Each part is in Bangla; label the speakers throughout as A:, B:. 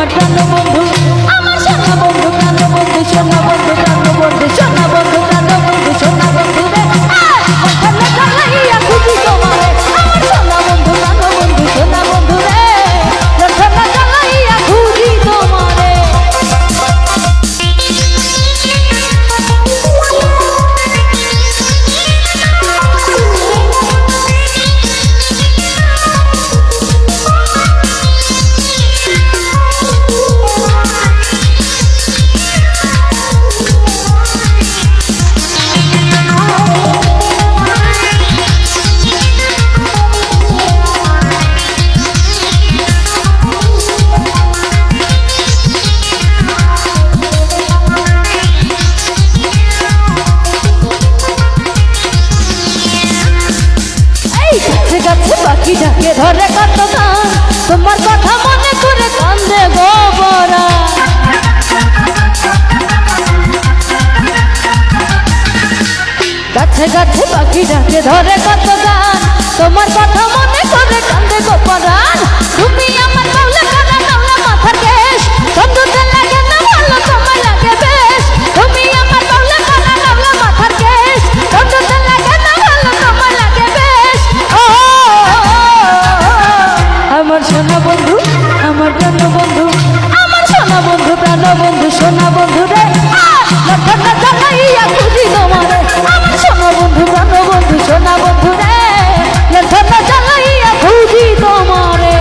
A: আমার প্রাণ বন্ধু, আমার সোনা বন্ধু, প্রাণ বন্ধু, সোনা বন্ধু, প্রাণ বন্ধু, সোনা বন্ধু, প্রাণ বন্ধু, সোনা বন্ধু রে মনখানা জ্বালাইয়া খুঁজি তোমারে। আমার সোনা বন্ধু, প্রাণ বন্ধু, সোনা বন্ধু রে মনখানা জ্বালাইয়া খুঁজি তোমারে। গাছে পাখি ডাকে ধরে কত গান, তোমার কথা মনে করে কান্দে গোবরা। গাছে গাছে পাখি ডাকে ধরে কত গান, তোমার কথা মনে করে কান্দে গোপরান। তুমি আমার কাউলে কানা কাউলে মাথার কেশ, বন্ধুতে লাগে না ভালো তোমায় লাগে বেশ। তুমি আমার কাউলে কানা কাউলে মাথার কেশ, বন্ধুতে লাগে না ভালো তোমায় লাগে বেশ। আমার সোনা বন্ধু, আমার প্রাণ বন্ধু, আমার সোনা বন্ধু, প্রাণ বন্ধু, সোনা বন্ধু রে লক্ষণা জ্বালাইয়া খুঁজি তোমারে। আমার সোনা বন্ধু, প্রাণ বন্ধু, সোনা বন্ধু রে লক্ষণা জ্বালাইয়া খুঁজি তোমারে।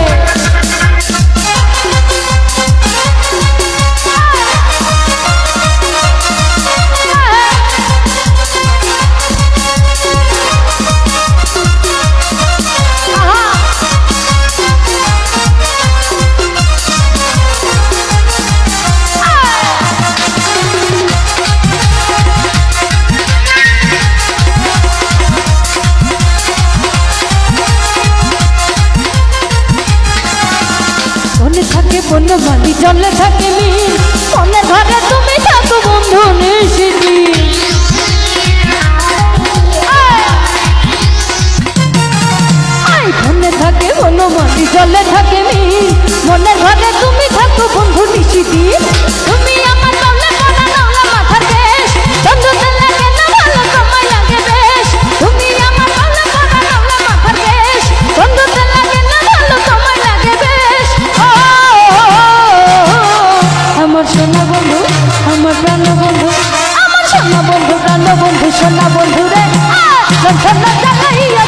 A: মনে থাকে বনমালী, জলে থাকে মিল, মনের ঘরে তুমি থাকো বন্ধু নিশিদিন। মনে থাকে বনমালী, জলে থাকে মিল, মনের ঘরে তুমি থাকো বন্ধু নিশিদিন। তুমি আমার কাউলে কানা কাউলে মাথার কেশ, বন্ধুতে লাগে না ভালো তোমায় লাগে বেশ। তুমি আমার কাউলে কানা কাউলে মাথার কেশ, বন্ধুতে লাগে না ভালো তোমায় লাগে বেশ। আমার সোনা বন্ধু, আমার প্রাণ বন্ধু, আমার সোনা বন্ধু, প্রাণ বন্ধু, সোনা বন্ধু রে লক্ষণা জ্বালাইয়া